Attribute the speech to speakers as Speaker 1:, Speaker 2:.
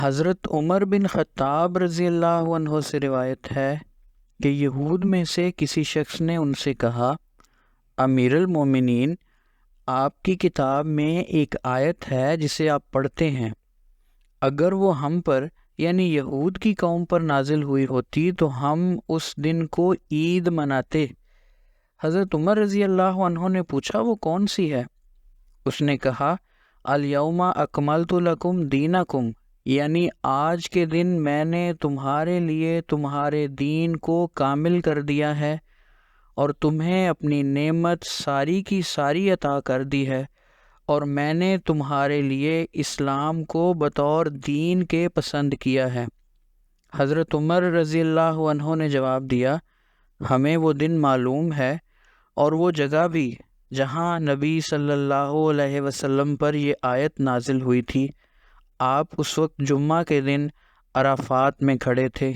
Speaker 1: حضرت عمر بن خطاب رضی اللہ عنہ سے روایت ہے کہ یہود میں سے کسی شخص نے ان سے کہا، امیر المومنین، آپ کی کتاب میں ایک آیت ہے جسے آپ پڑھتے ہیں، اگر وہ ہم پر یعنی یہود کی قوم پر نازل ہوئی ہوتی تو ہم اس دن کو عید مناتے۔ حضرت عمر رضی اللہ عنہ نے پوچھا، وہ کون سی ہے؟ اس نے کہا، الیوم اکملت لکم دینکم، یعنی آج کے دن میں نے تمہارے لیے تمہارے دین کو کامل کر دیا ہے اور تمہیں اپنی نعمت ساری کی ساری عطا کر دی ہے، اور میں نے تمہارے لیے اسلام کو بطور دین کے پسند کیا ہے۔ حضرت عمر رضی اللہ عنہ نے جواب دیا، ہمیں وہ دن معلوم ہے اور وہ جگہ بھی جہاں نبی صلی اللہ علیہ وسلم پر یہ آیت نازل ہوئی تھی۔ آپ اس وقت جمعہ کے دن عرفات میں کھڑے تھے۔